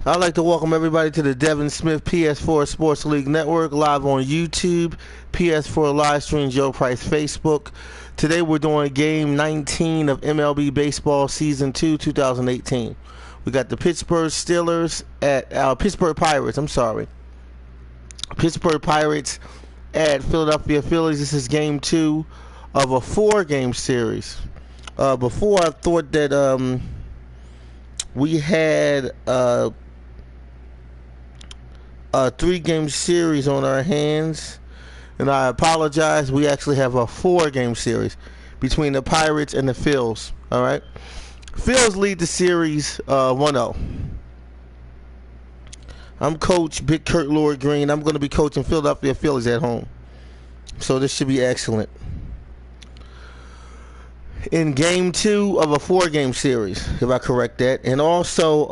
I'd like to welcome everybody to the Devin Smith PS4 Sports League Network, live on YouTube, PS4 live stream, Joe Price Facebook. Today we're doing game 19 of MLB Baseball Season 2, 2018. We got the Pittsburgh Pirates, Pittsburgh Pirates at Philadelphia Phillies. This is game 2 of a 4-game series. Before I thought that we had a 3-game series on our hands, and I apologize. We actually have a 4-game series between the Pirates and the Phils. All right, Phils lead the series 1-0. I'm Coach Big Kurt Lord Green. I'm going to be coaching Philadelphia Phillies at home, so this should be excellent. In game 2 of a 4-game series, if I correct that, and also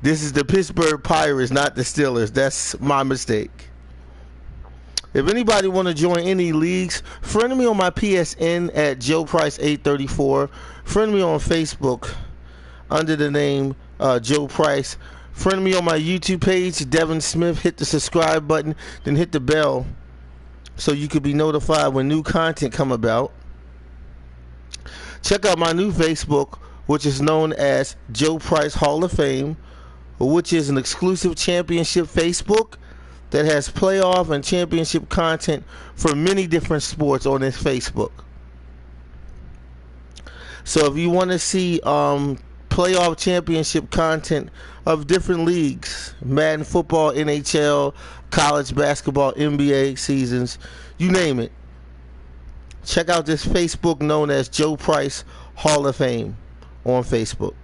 this is the Pittsburgh Pirates, not the Steelers. That's my mistake. If anybody want to join any leagues, friend me on my PSN at Joe Price 834. Friend me on Facebook under the name Joe Price. Friend me on my YouTube page, Devin Smith. Hit the subscribe button, then hit the bell so you could be notified when new content come about. Check out my new Facebook, which is known as Joe Price Hall of Fame, which is an exclusive championship Facebook that has playoff and championship content for many different sports on this Facebook. So if you want to see playoff championship content of different leagues, Madden football, NHL, college basketball, NBA seasons, you name it, check out this Facebook known as Joe Price Hall of Fame on Facebook.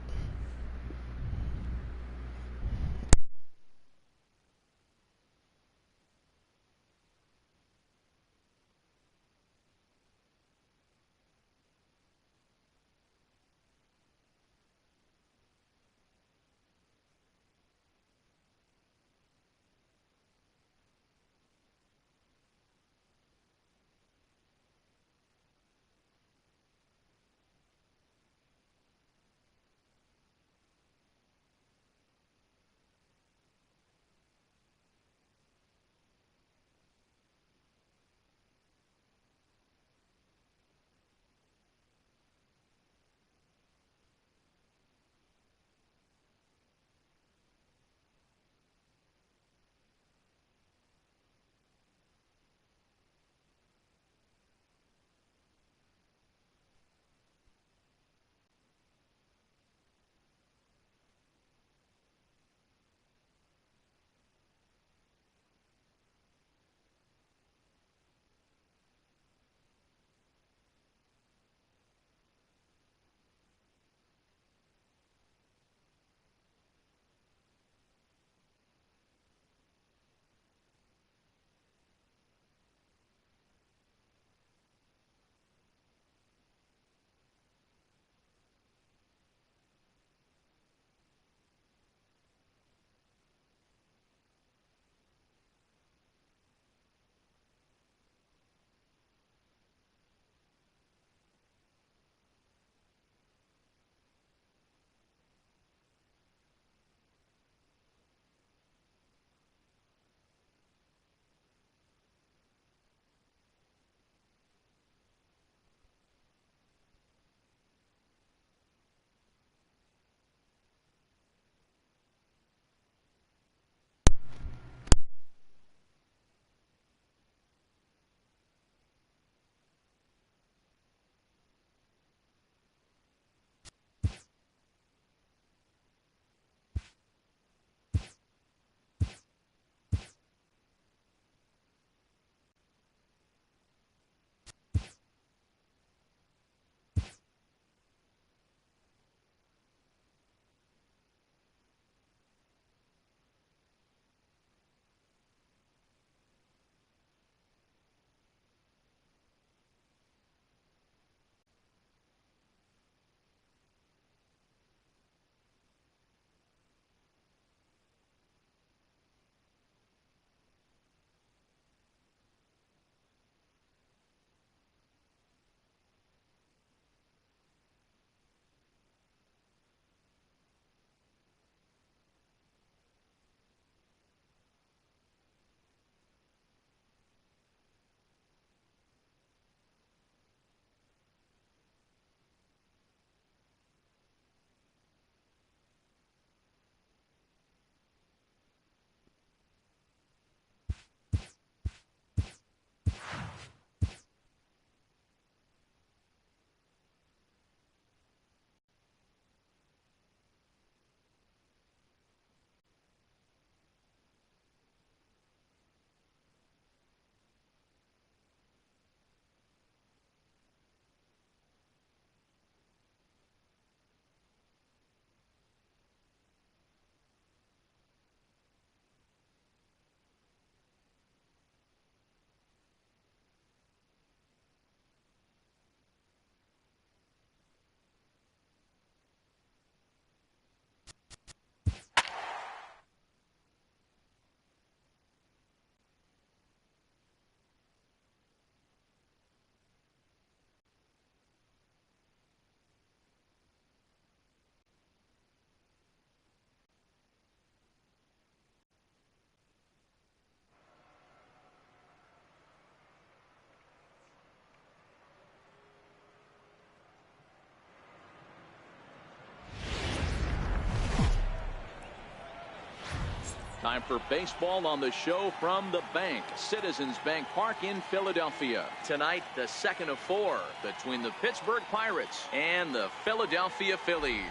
Time for baseball on the show from the bank. Citizens Bank Park in Philadelphia. Tonight, the second of 4 between the Pittsburgh Pirates and the Philadelphia Phillies.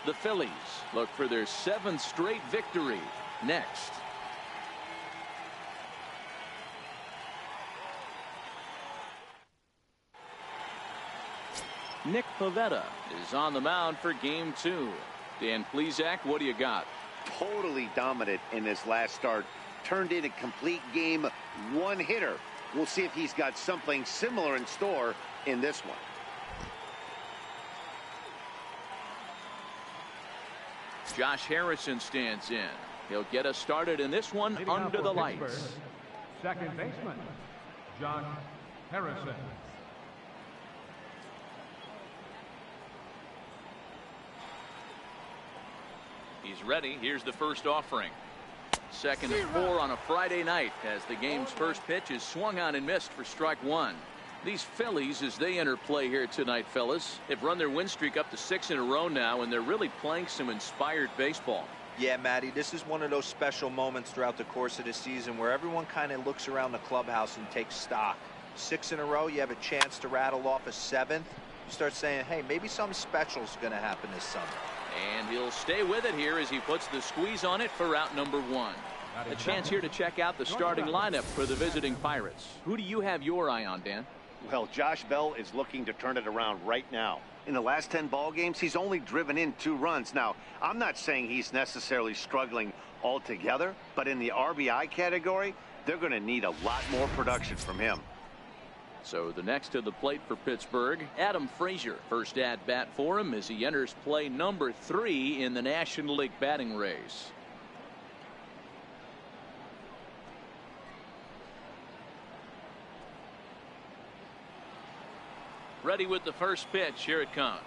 The Phillies look for their 7th straight victory. Next. Nick Pivetta is on the mound for game 2. Dan Plesac, what do you got? Totally dominant in his last start. Turned in a complete game, 1 hitter. We'll see if he's got something similar in store in this one. Josh Harrison stands in. He'll get us started in this one under the lights. Second baseman, Josh Harrison. He's ready. Here's the first offering. Second and 4 on a Friday night as the game's first pitch is swung on and missed for strike 1. These Phillies, as they enter play here tonight, fellas, have run their win streak up to 6 in a row now, and they're really playing some inspired baseball. Yeah, Matty, this is one of those special moments throughout the course of the season where everyone kind of looks around the clubhouse and takes stock. 6 in a row, you have a chance to rattle off a 7th. You start saying, hey, maybe something special is going to happen this summer. And he'll stay with it here as he puts the squeeze on it for out number 1. A chance here to check out the starting lineup for the visiting Pirates. Who do you have your eye on, Dan? Well, Josh Bell is looking to turn it around right now. In the last 10 ball games, he's only driven in 2 runs. Now, I'm not saying he's necessarily struggling altogether, but in the RBI category, they're going to need a lot more production from him. So the next to the plate for Pittsburgh, Adam Frazier. First at bat for him as he enters play number 3 in the National League batting race. Ready with the first pitch. Here it comes.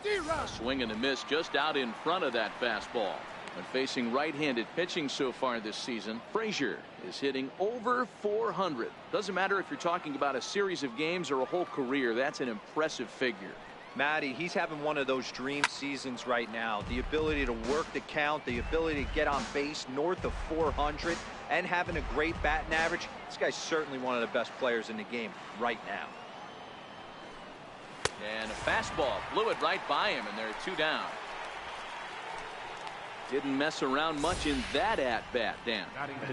A swing and a miss just out in front of that fastball. When facing right-handed pitching so far this season, Frazier is hitting over 400. Doesn't matter if you're talking about a series of games or a whole career. That's an impressive figure. Matty, he's having one of those dream seasons right now. The ability to work the count, the ability to get on base north of 400, and having a great batting average. This guy's certainly one of the best players in the game right now. And a fastball blew it right by him, and there are 2 down. Didn't mess around much in that at-bat, Dan.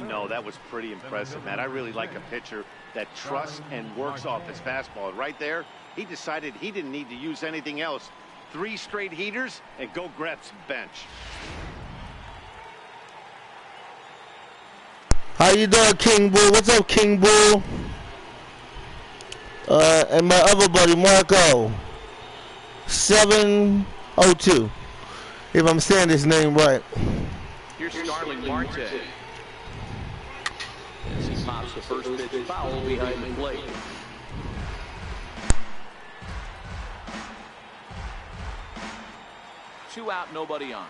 No, that was pretty impressive, Matt. I really like a pitcher that trusts and works off his fastball. Right there, he decided he didn't need to use anything else. 3 straight heaters and go grab some bench. How you doing, King Bull? What's up, King Bull? And my other buddy, Marco. 702. If I'm saying his name right. Here's Starling Marte. As he pops the first pitch foul behind the plate. Two out, nobody on.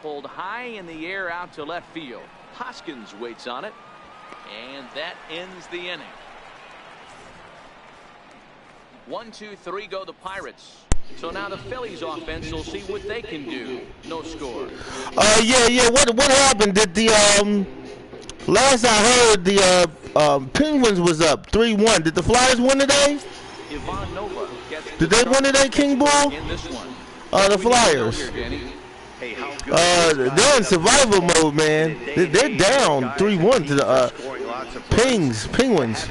Pulled high in the air out to left field. Hoskins waits on it. And that ends the inning. 1, 2, 3 go the Pirates. So now the Phillies offense will see what they can do. No score. Yeah. What happened? Did the last I heard the Penguins was up 3-1. Did the Flyers win today? Ivan Nova gets Did they win today, King Bull? in this one. The Flyers. They're in survival mode, man. They're down 3-1 to the Penguins.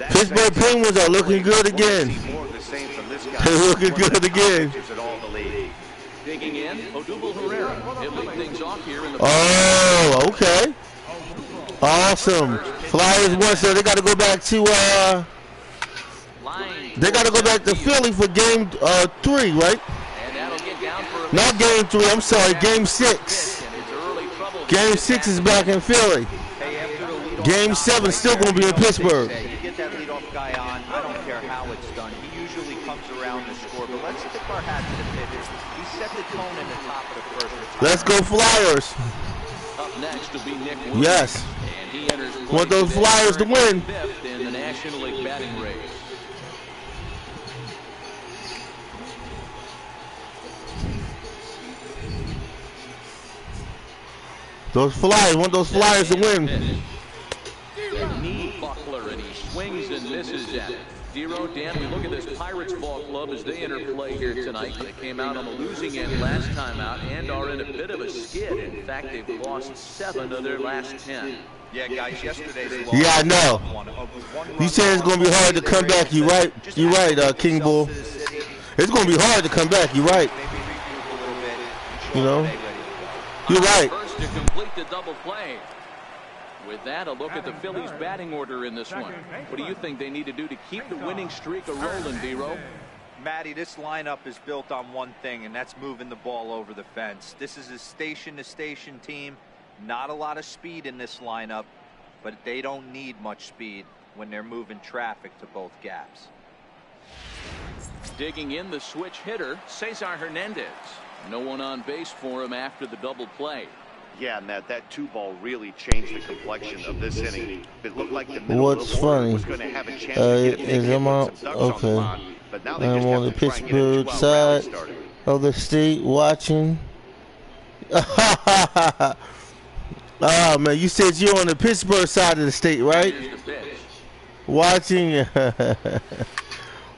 Pittsburgh Penguins are looking good again. They're looking good again. Digging in, Odubel Herrera. He'll lead things off here in the. Oh, okay. Awesome. Flyers won, so they got to go back to Philly for game 3, right? Not game 3. I'm sorry, game 6. Game 6 is back in Philly. Game 7 still going to be in Pittsburgh. You get that leadoff guy on, I don't care how it's done. He usually comes around to score, but let's tip our hat to the pitcher. He set the tone in the top of the first. Let's go Flyers. Up next will be Nick Williams. Yes. And he enters want those Flyers to win. Fifth in the National League batting race. Those Flyers, want those Flyers to win. They need Buckler, and he swings and misses at it. Zero, Dan, we look at this Pirates ball club as they enter play here tonight. They came out on the losing end last time out and are in a bit of a skid. In fact, they've lost 7 of their last 10. Yeah, guys, yesterday they lost. Yeah, I know. You said it's going to be hard to come back. You're right. You're right, King Bull. It's going to be hard to come back. You're right. You know? You're right. First to complete the double play. With that, a look at the Phillies batting order in this one. What do you think they need to do to keep the winning streak a-rolling, Vero? Matty, this lineup is built on one thing, and that's moving the ball over the fence. This is a station-to-station team. Not a lot of speed in this lineup, but they don't need much speed when they're moving traffic to both gaps. Digging in the switch hitter, Cesar Hernandez. No one on base for him after the double play. Yeah, Matt, that 2-ball really changed the complexion of this inning. It looked like the middle What's of the order funny? was going to have a chance to get Is I'm out. Okay. But now I'm on the Pittsburgh side of the state watching. Oh man, you said you're on the Pittsburgh side of the state, right? Watching.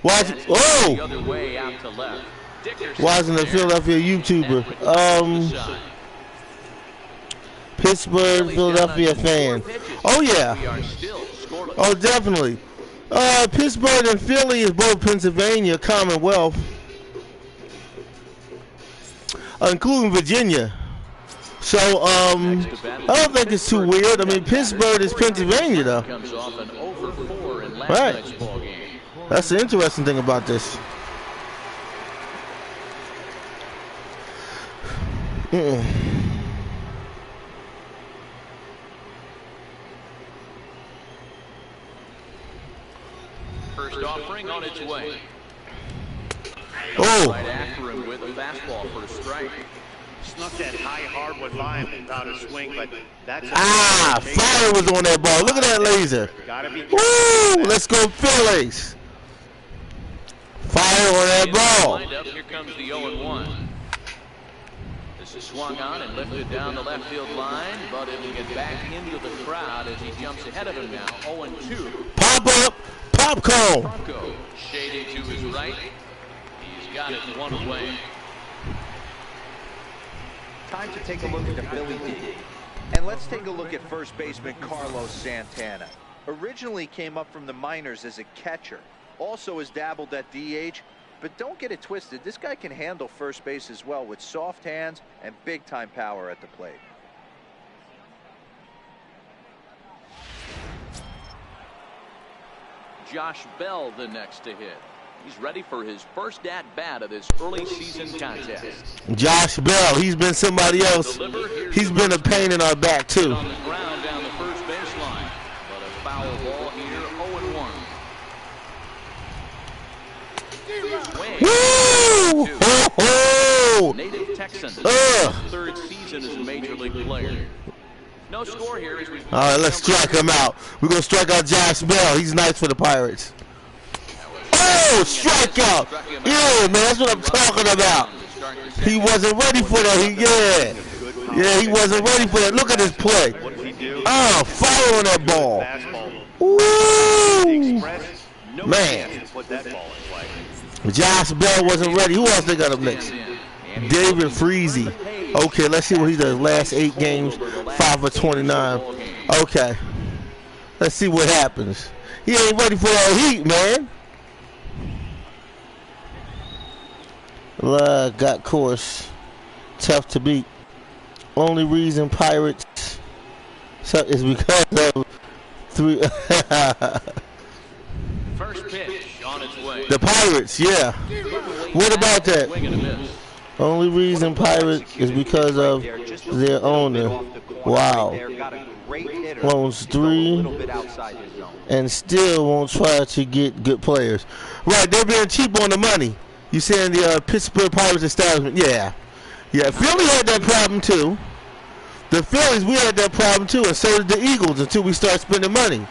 Watching. Oh! Watching the Philadelphia YouTuber. Pittsburgh, Philadelphia fan. Oh yeah. Oh definitely. Pittsburgh and Philly is both Pennsylvania Commonwealth, including Virginia. So I don't think it's too weird. I mean, Pittsburgh is Pennsylvania though. Right. That's the interesting thing about this. First offering on its way. Oh. Right after him with a fastball for a strike. Snuck that high hardwood line without a swing, but that's fire was on that ball. Look at that laser. Woo! Let's go Phillies. Fire on that ball. Here comes the 0-1. This is swung on and lifted down the left field line, but it'll get back into the crowd as he jumps ahead of him now. 0-2. Pop up, popcorn. Franco shading to his right. He's got it one away. Time to take a look at the Philly D. And let's take a look at first baseman Carlos Santana. Originally came up from the minors as a catcher. Also has dabbled at DH. But don't get it twisted. This guy can handle first base as well with soft hands and big-time power at the plate. Josh Bell the next to hit. He's ready for his first at-bat of this early season contest. Josh Bell, he's been somebody else. He's been a pain in our back too. On the ground down the first baseline, but a foul ball here, 0-1. Woo! Oh! Native Texan, third season as a major league player. No score here as we. All right, let's strike him out. We're gonna strike out Josh Bell. He's nice for the Pirates. Oh, strikeout! Yeah, man, that's what I'm talking about. He wasn't ready for that. Yeah, he wasn't ready for that. Look at his play. Oh, fire on that ball. Woo! Man. Josh Bell wasn't ready. Who else they got up next? David Freese. Okay, let's see what he does. Last 8 games, 5 for 29. Okay. Let's see what happens. He ain't ready for that heat, man. Got course. Tough to beat. Only reason Pirates is because of 3. First pitch on its way. The Pirates, yeah. What about that? Only reason Pirates is because of their owner. Wow. Owns 3 and still won't try to get good players. Right, they're being cheap on the money. You saying the Pittsburgh Pirates establishment? Yeah. Yeah, Philly had that problem too. The Phillies, we had that problem too, and so did the Eagles until we start spending money.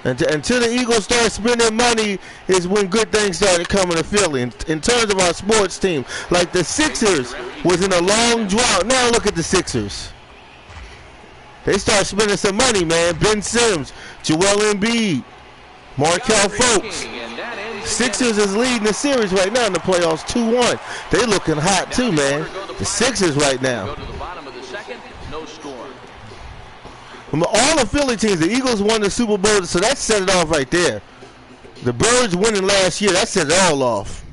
Until the Eagles start spending money is when good things started coming to Philly. In terms of our sports team, like the Sixers was in a long drought. Now look at the Sixers. They start spending some money, man. Ben Simmons, Joel Embiid, Markelle Fultz. Sixers is leading the series right now in the playoffs 2-1. They looking hot too, man. The Sixers right now. Go to the bottom of the second, no score. All the Philly teams, the Eagles won the Super Bowl, so that set it off right there. The Birds winning last year, that set it all off.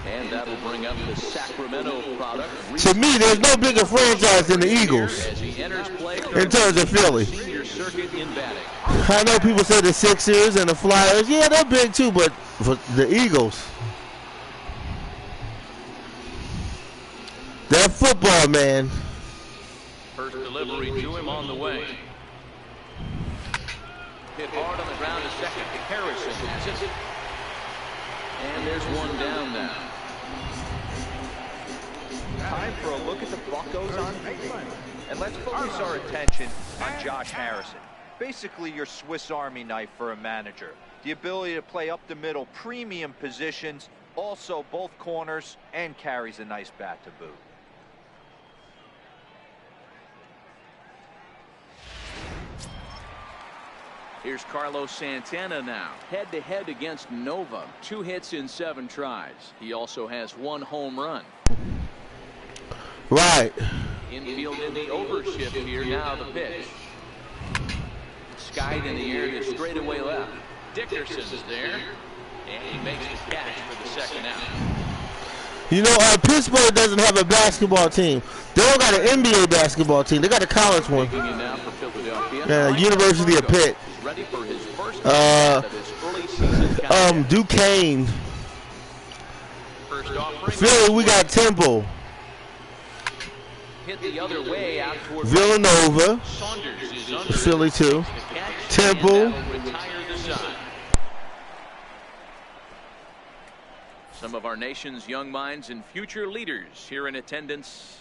And that'll bring up the Sacramento product. To me, there's no bigger franchise than the Eagles in terms of Philly. I know people say the Sixers and the Flyers, yeah, they're big too, but for the Eagles, that football, man. First delivery to him on the way. Hit hard on the ground to second. Harrison has it. And there's one down now. Time for a look at the Buccos on TV. And let's focus our attention on Josh Harrison. Basically your Swiss Army knife for a manager. The ability to play up the middle, premium positions, also both corners, and carries a nice bat to boot. Here's Carlos Santana now, head-to-head against Nova. 2 hits in 7 tries. He also has 1 home run. Right. Infield in the overshift here. Now the pitch. Skied in the air to straightaway left. Dickerson is there, and he makes the catch for the second out. You know, Pittsburgh doesn't have a basketball team. They don't got an NBA basketball team. They got a college one. University of Pitt. Ready for his first of his early season Duquesne. Philly, we got Temple. Hit the other way out toward Villanova. Philly too. Temple. Some of our nation's young minds and future leaders here in attendance.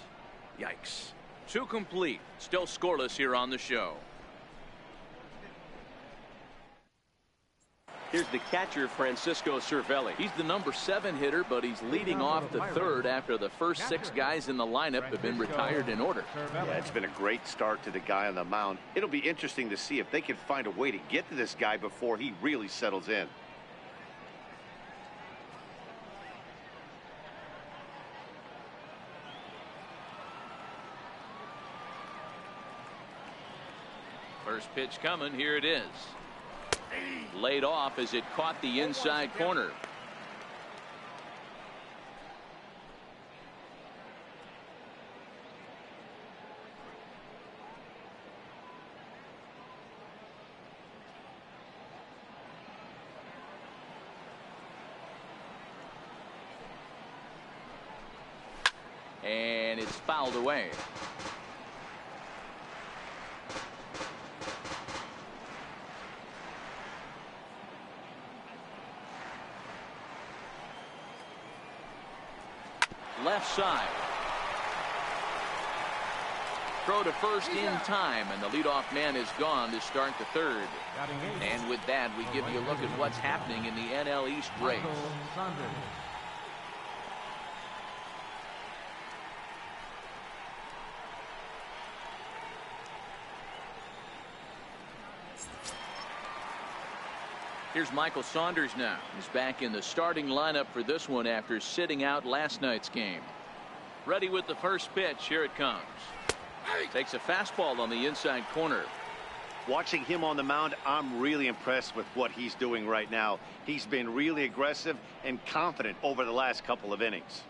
Yikes. 2 complete. Still scoreless here on the show. Here's the catcher, Francisco Cervelli. He's the number 7 hitter, but he's leading off the 3rd after the first 6 guys in the lineup have been retired in order. Yeah, it's been a great start to the guy on the mound. It'll be interesting to see if they can find a way to get to this guy before he really settles in. First pitch coming. Here it is. Laid off as it caught the inside corner. And it's fouled away. Left side. Throw to first in time, and the leadoff man is gone to start the 3rd. And with that, we give you a look at what's happening in the NL East race. Here's Michael Saunders now. He's back in the starting lineup for this one after sitting out last night's game. Ready with the first pitch. Here it comes. Takes a fastball on the inside corner. Watching him on the mound, I'm really impressed with what he's doing right now. He's been really aggressive and confident over the last couple of innings.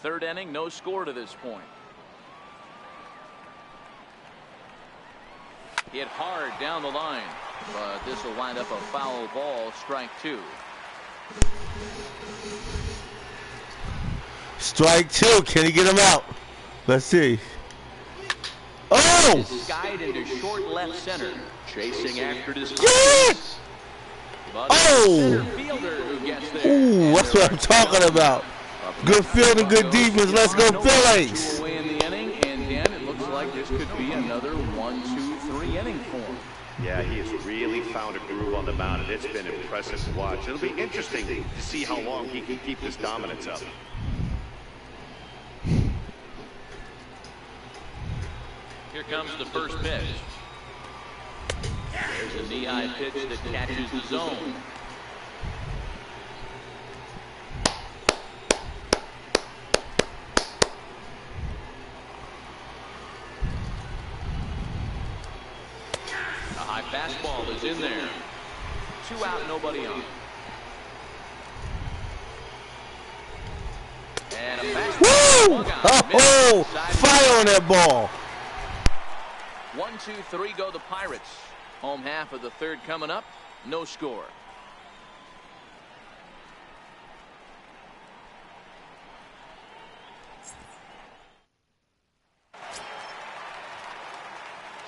3rd inning, no score to this point. Hit hard down the line, but this will wind up a foul ball. Strike 2. Strike 2. Can he get him out? Let's see. Oh! Skied into short left center, chasing after this. Yes! Oh! Ooh, that's what I'm talking about. Good fielding, good defense. Let's go Phillies. Like this could be another 1, 2, 3 inning form. Yeah, he has really found a groove on the mound, and it's been impressive to watch. It'll be interesting to see how long he can keep this dominance up. Here's Here comes the first pitch. There's a knee-high pitch that catches the zone. A high fastball is in there. 2 out, nobody on. And a fastball. Woo! Oh, fire on that ball. 1, 2, 3 go the Pirates. Home half of the third coming up. No score.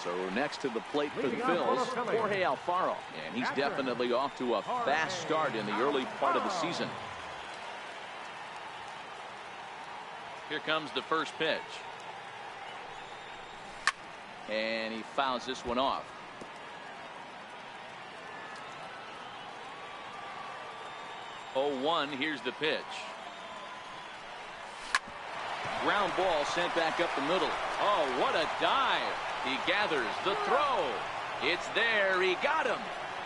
So next to the plate for the Phillies, Jorge Alfaro. And he's definitely off to a fast start in the early part of the season. Here comes the first pitch. And he fouls this one off. Oh, 1, here's the pitch. Ground ball sent back up the middle. Oh, what a dive. He gathers the throw. It's there. He got him.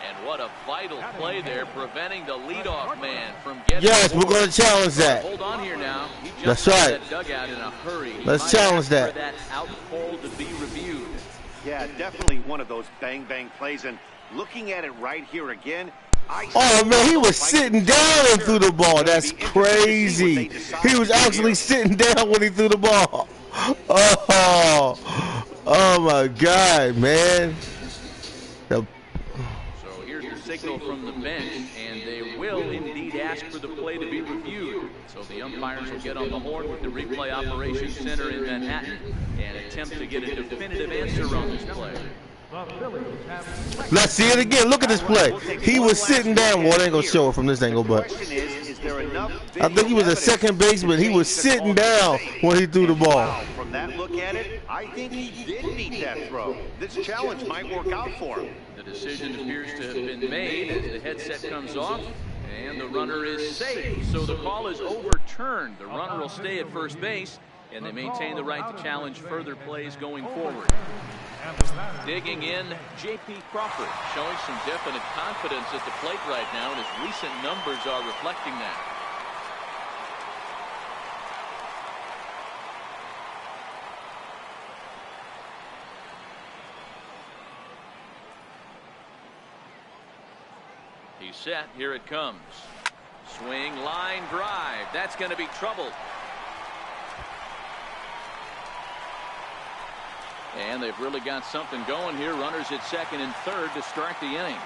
And what a vital play there, preventing the leadoff man from getting. Yes, we're going to challenge that. Hold on here now. He That's jumped out right. of that dugout in a hurry. Let's challenge that. For that out pole to be reviewed. Yeah, definitely one of those bang-bang plays. And looking at it right here again, oh, man, he was sitting down and threw the ball. That's crazy. He was actually sitting down when he threw the ball. Oh my God, man. So here's the signal from the bench, and they will indeed ask for the play to be reviewed. So the umpires will get on the horn with the replay operations center in Manhattan and attempt to get a definitive answer on this play. Let's see it again. Look at this play. He was sitting down. Well, it ain't going to show it from this angle, but I think he was a second baseman. He was sitting down when he threw the ball. From that look at it, I think he did beat that throw. This challenge might work out for him. The decision appears to have been made as the headset comes off, and the runner is safe. So the call is overturned. The runner will stay at first base, and they maintain the right to challenge further plays going forward. Digging in, J.P. Crawford, showing some definite confidence at the plate right now, and his recent numbers are reflecting that. He's set. Here it comes. Swing, line, drive. That's going to be trouble. And they've really got something going here. Runners at second and third to start the inning.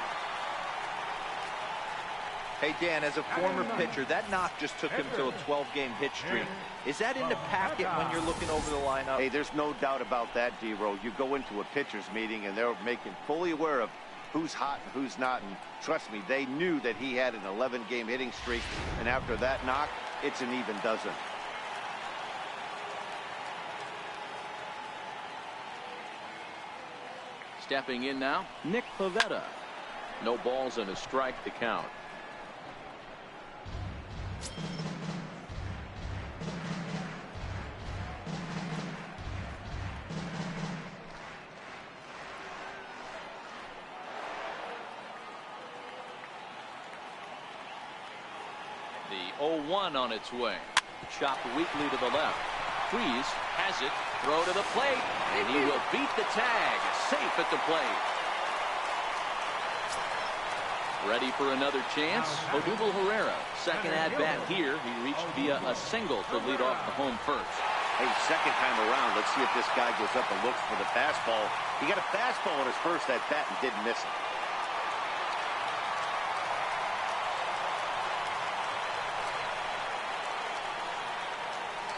Hey, Dan, as a former pitcher, that knock just took him to a 12-game hit streak. Is that in the packet when you're looking over the lineup? Hey, there's no doubt about that, D-Row. You go into a pitcher's meeting, and they're making fully aware of who's hot and who's not. And trust me, they knew that he had an 11-game hitting streak. And after that knock, it's an even dozen. Stepping in now, Nick Pivetta. No balls and a strike to count. The 0-1 on its way. Chopped weakly to the left. Freeze has it. Throw to the plate, and he will beat the tag. Safe at the plate. Ready for another chance. Odubel Herrera, second at bat here. He reached via a single to lead off the home first. Hey, second time around, let's see if this guy goes up and looks for the fastball. He got a fastball on his first at bat and didn't miss it.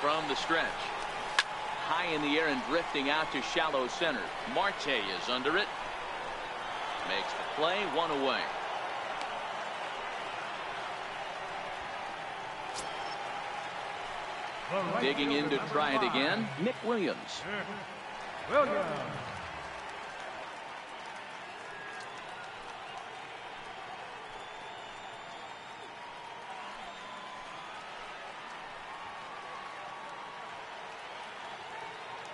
From the stretch. High in the air and drifting out to shallow center. Marte is under it. Makes the play, one away. Digging in to try it again, Nick Williams.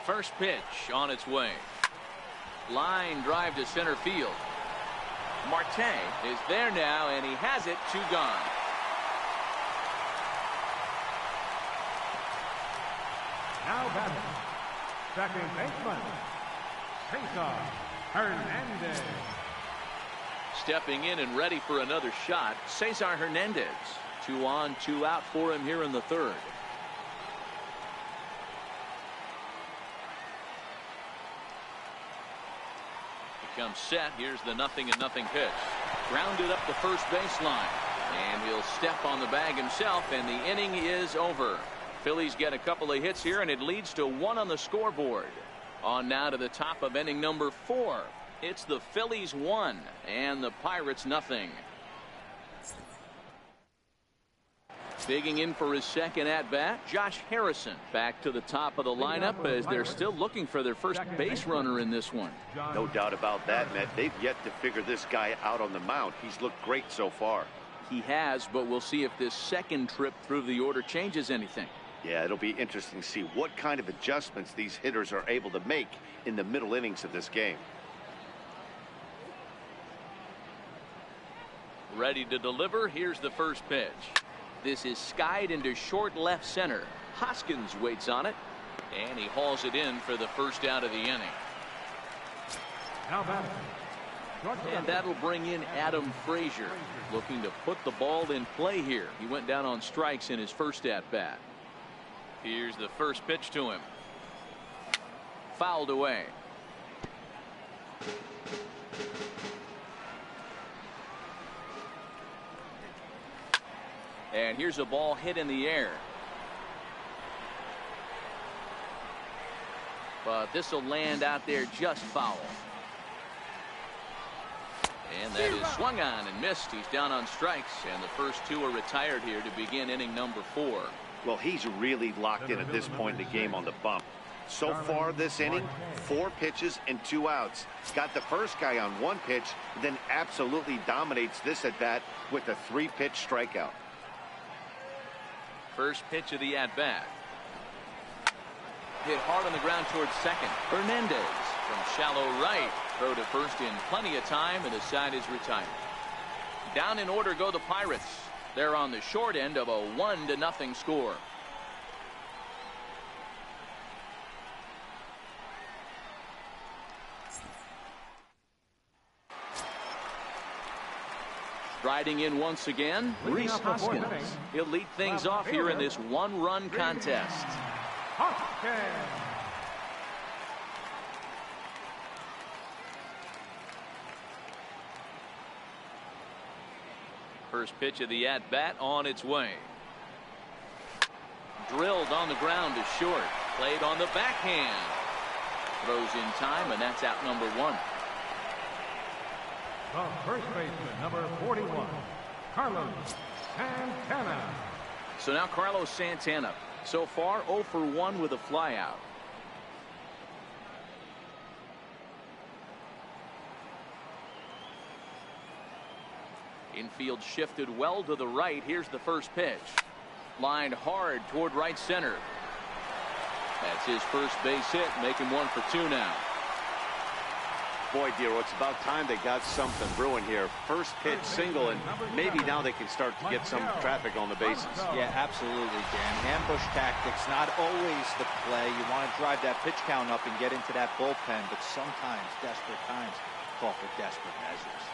First pitch on its way. Line drive to center field. Marte is there now, and he has it. 2 gone. Now batting, second baseman, Cesar Hernandez. Stepping in and ready for another shot, Cesar Hernandez. 2 on, 2 out for him here in the 3rd. He comes set. Here's the 0-0 pitch. Grounded up the first baseline. And he'll step on the bag himself, and the inning is over. Phillies get a couple of hits here, and it leads to 1 on the scoreboard. On now to the top of inning number 4. It's the Phillies 1 and the Pirates nothing. Digging in for his second at bat, Josh Harrison back to the top of the lineup as they're still looking for their first base runner in this one. No doubt about that, Matt. They've yet to figure this guy out on the mound. He's looked great so far. He has, but we'll see if this second trip through the order changes anything. Yeah, it'll be interesting to see what kind of adjustments these hitters are able to make in the middle innings of this game. Ready to deliver. Here's the first pitch. This is skied into short left center. Hoskins waits on it, and he hauls it in for the first out of the inning. Now batting, and that'll bring in Adam Frazier, looking to put the ball in play here. He went down on strikes in his first at bat. Here's the first pitch to him. Fouled away. And here's a ball hit in the air. But this will land out there just foul. And that is swung on and missed. He's down on strikes, and the first 2 are retired here to begin inning number 4. Well, he's really locked in at this point in the game on the bump. So far this inning, 4 pitches and 2 outs. Got the first guy on 1 pitch, then absolutely dominates this at bat with a 3-pitch strikeout. First pitch of the at bat. Hit hard on the ground towards second. Hernandez from shallow right. Throw to first in plenty of time, and the side is retired. Down in order go the Pirates. They're on the short end of a 1-0 score. Striding in once again, Rhys Hoskins. He'll lead things off here in this 1-run contest. First pitch of the at-bat on its way. Drilled on the ground to short. Played on the backhand. Throws in time, and that's out number 1. The first baseman, number 41, Carlos Santana. So now Carlos Santana. So far 0 for 1 with a flyout. Infield shifted well to the right. Here's the first pitch. Lined hard toward right center. That's his first base hit, making 1 for 2 now. Boy, Dero, it's about time they got something brewing here. First pitch single, and maybe now they can start to get some traffic on the bases. Yeah, absolutely, Dan. Ambush tactics, not always the play. You want to drive that pitch count up and get into that bullpen, but sometimes desperate times call for desperate measures.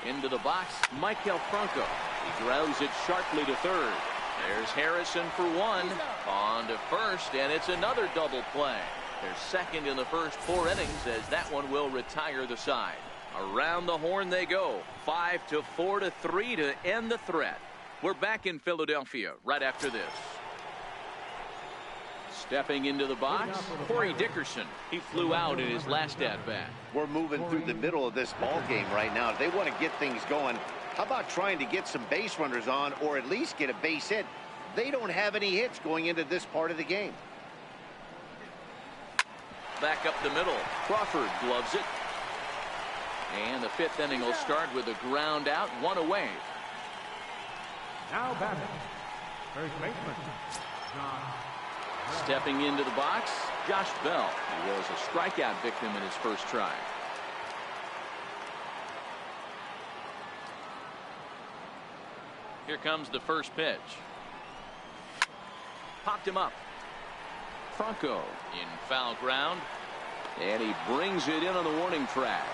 Into the box, Maikel Franco. He grounds it sharply to third. There's Harrison for 1. On to first, and it's another double play. They're second in the first 4 innings as that one will retire the side. Around the horn they go. 5-4-3 to end the threat. We're back in Philadelphia right after this. Stepping into the box, Corey Dickerson. He flew out in his last at-bat. We're moving through the middle of this ball game right now. If they want to get things going, how about trying to get some base runners on or at least get a base hit? They don't have any hits going into this part of the game. Back up the middle. Crawford gloves it. And the 5th inning will start with a ground out, 1 away. Now batting, first baseman, John. Stepping into the box, Josh Bell. He was a strikeout victim in his first try. Here comes the first pitch. Popped him up. Franco in foul ground, and he brings it in on the warning track.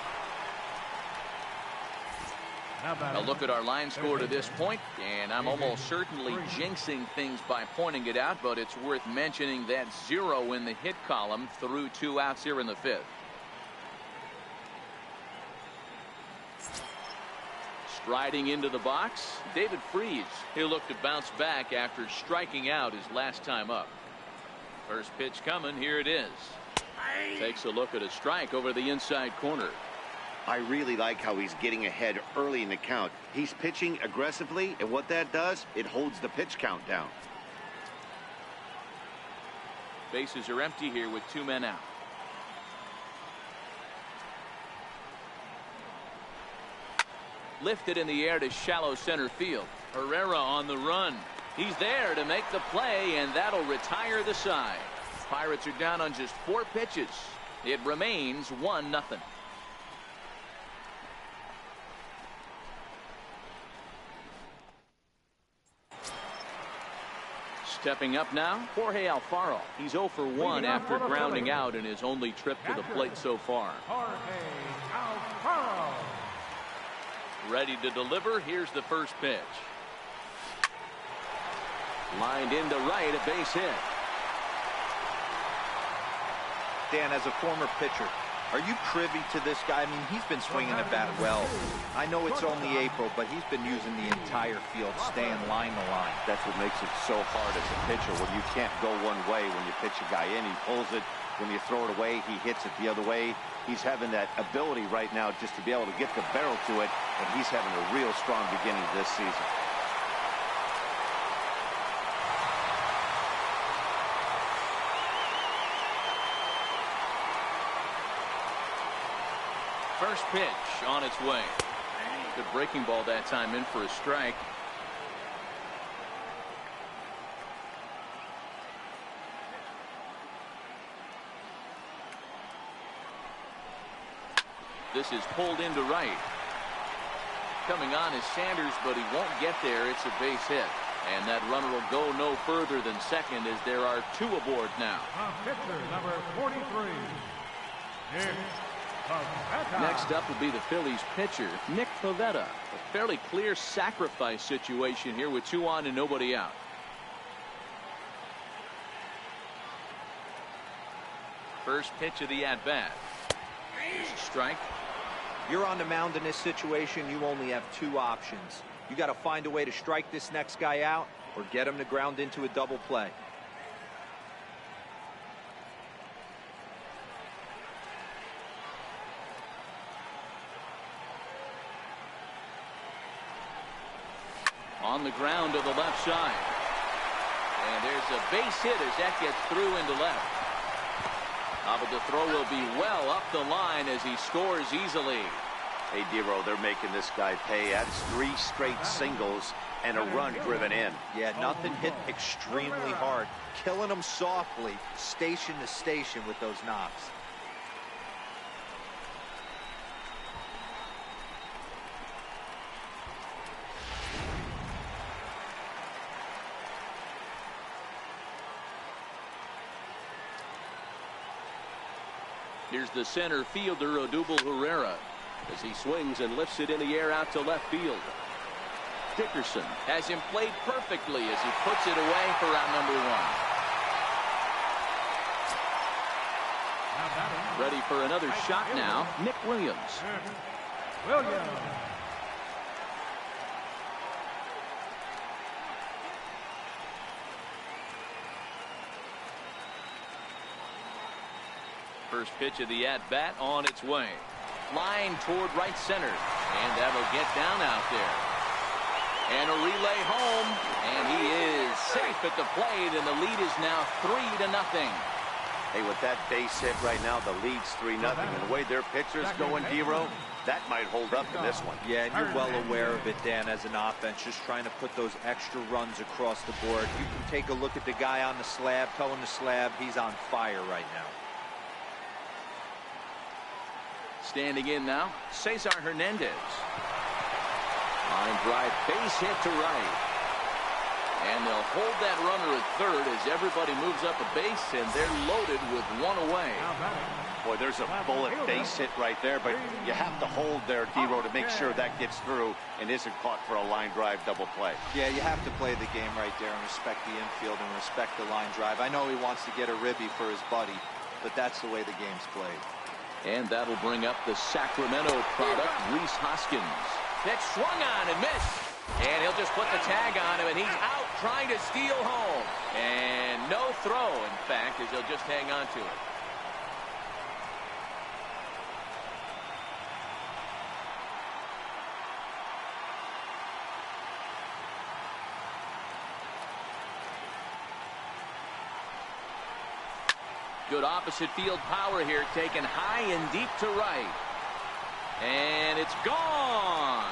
A look at our line score to this point, and I'm almost certainly jinxing things by pointing it out, but it's worth mentioning that 0 in the hit column through 2 outs here in the 5th. Striding into the box, David Freese. He'll look to bounce back after striking out his last time up. First pitch coming. Here it is. Takes a look at a strike over the inside corner. I really like how he's getting ahead early in the count. He's pitching aggressively, and what that does, it holds the pitch count down. Bases are empty here with 2 men out. Lifted in the air to shallow center field. Herrera on the run. He's there to make the play, and that'll retire the side. Pirates are down on just 4 pitches. It remains 1-0. Stepping up now, Jorge Alfaro. He's 0 for 1 after grounding out in his only trip to the plate so far. Jorge Alfaro. Ready to deliver. Here's the first pitch. Lined into right, a base hit. Dan, as a former pitcher, are you privy to this guy? I mean, he's been swinging the bat well. I know it's only April, but he's been using the entire field, staying line to line. That's what makes it so hard as a pitcher, when you can't go one way. When you pitch a guy in, he pulls it. When you throw it away, he hits it the other way. He's having that ability right now just to be able to get the barrel to it, and he's having a real strong beginning this season. First pitch on its way. Good breaking ball that time, in for a strike. This is pulled into right. Coming on is Sanders, but he won't get there. It's a base hit. And that runner will go no further than second, as there are 2 aboard now. Pitcher number 43. Nick Pivetta. Next up will be the Phillies pitcher, Nick Pivetta. A fairly clear sacrifice situation here with 2 on and nobody out. First pitch of the at-bat. Here's a strike. You're on the mound in this situation. You only have 2 options. You got to find a way to strike this next guy out or get him to ground into a double play. On the ground to the left side. And there's a base hit as that gets through into left. But the throw will be well up the line as he scores easily. Hey, Dero, they're making this guy pay. That's 3 straight singles and a run driven in. Yeah, nothing hit extremely hard. Killing them softly, station to station with those knocks. Here's the center fielder, Odubel Herrera, as he swings and lifts it in the air out to left field. Dickerson has him played perfectly as he puts it away for out number 1. Ready for another shot now, Nick Williams. First pitch of the at-bat on its way. Line toward right center. And that'll get down out there. And a relay home. And he is safe at the plate. And the lead is now 3-0. Hey, with that base hit right now, the lead's 3-0. And the way their pitcher's going, Dero, that might hold up in this one. Yeah, and you're well aware of it, Dan, as an offense, just trying to put those extra runs across the board. You can take a look at the guy on the slab, towing the slab. He's on fire right now. Standing in now, Cesar Hernandez. Line drive, base hit to right. And they'll hold that runner at third as everybody moves up a base, and they're loaded with one away. Boy, there's a bullet base hit right there, but you have to hold there, D-Row, to make sure that gets through and isn't caught for a line drive double play. Yeah, you have to play the game right there and respect the infield and respect the line drive. I know he wants to get a ribby for his buddy, but that's the way the game's played. And that'll bring up the Sacramento product, Rhys Hoskins. Pitch swung on and missed. And he'll just put the tag on him, and he's out trying to steal home. And no throw, in fact, as he'll just hang on to it. Good opposite field power here, taken high and deep to right. And it's gone.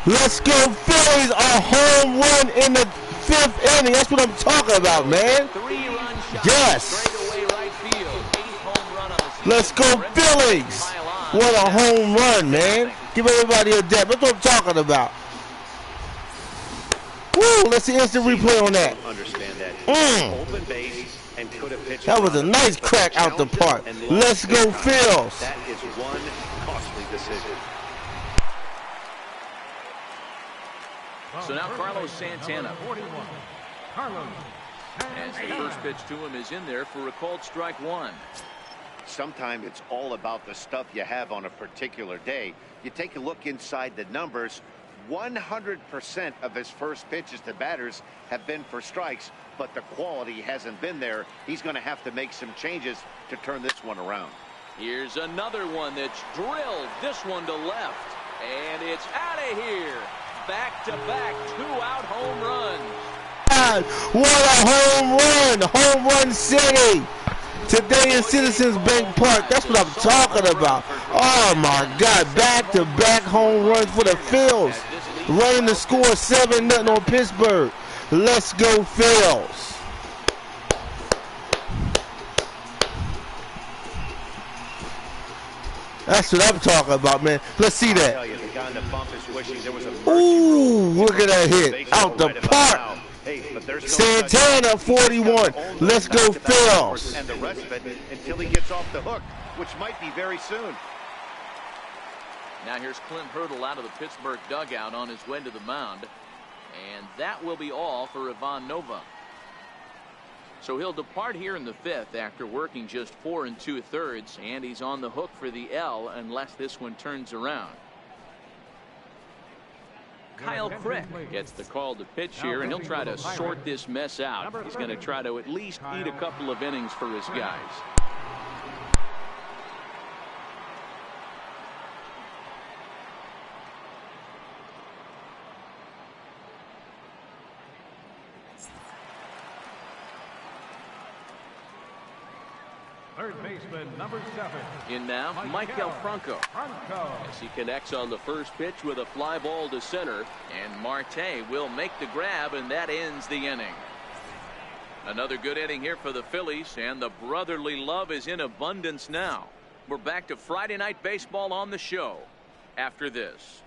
Let's go Phillies, a home run in the 5th inning. That's what I'm talking about, man. 3-run shot. Yes. Straight away right field. 8th home run on the season. Let's go Phillies. What a home run, man. Give everybody a dap. That's what I'm talking about. Woo, let's see instant replay on that. Understand that. Open base and could have pitched. That was a nice crack out the park. Let's go Phils. That is one costly decision. So now Carlos Santana. As the first pitch to him is in there for a called strike one. Sometimes it's all about the stuff you have on a particular day. You take a look inside the numbers. 100% of his first pitches to batters have been for strikes, but the quality hasn't been there. He's going to have to make some changes to turn this one around. Here's another one that's drilled. This one to left. And it's out of here. Back-to-back 2-out home runs. God, what a home run. Home run city. Today in Citizens Bank Park. That's what I'm talking about. Oh, my God. Back-to-back home runs for the Phils. Running the score 7-0 on Pittsburgh. Let's go Phils. That's what I'm talking about, man. Let's see that. Ooh, look at that hit. Out the park. Santana 41. Let's go Phils. And the rest of it until he gets off the hook, which might be very soon. Now here's Clint Hurdle out of the Pittsburgh dugout on his way to the mound. And that will be all for Ivan Nova. So he'll depart here in the 5th after working just 4 2/3, and he's on the hook for the L unless this one turns around. Kyle Crick gets the call to pitch here, and he'll try to sort this mess out. He's going to try to at least eat a couple of innings for his guys. Third baseman, number 7. In now, Michael Franco. As he connects on the first pitch with a fly ball to center, and Marte will make the grab, and that ends the inning. Another good inning here for the Phillies, and the brotherly love is in abundance now. We're back to Friday Night Baseball on the show after this.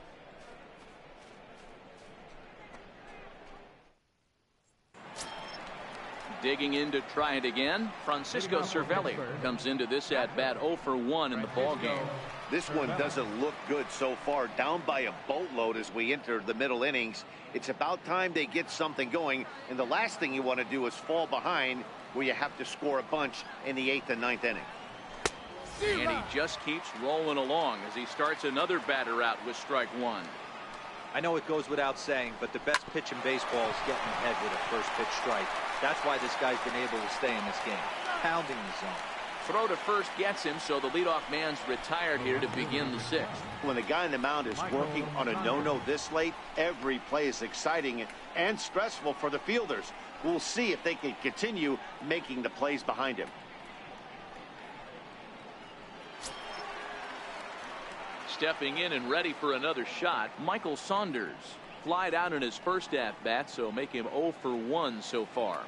Digging in to try it again, Francisco Cervelli comes into this at-bat 0 for 1 in the ballgame. This one doesn't look good so far. Down by a boatload as we enter the middle innings. It's about time they get something going, and the last thing you want to do is fall behind where you have to score a bunch in the 8th and 9th inning. And he just keeps rolling along as he starts another batter out with strike one. I know it goes without saying, but the best pitch in baseball is getting ahead with a first pitch strike. That's why this guy's been able to stay in this game. Pounding the zone. Throw to first gets him, so the leadoff man's retired here to begin the 6th. When the guy on the mound is working on a no-no this late, every play is exciting and stressful for the fielders. We'll see if they can continue making the plays behind him. Stepping in and ready for another shot, Michael Saunders. Flied out in his first at-bat, so make him 0 for 1 so far.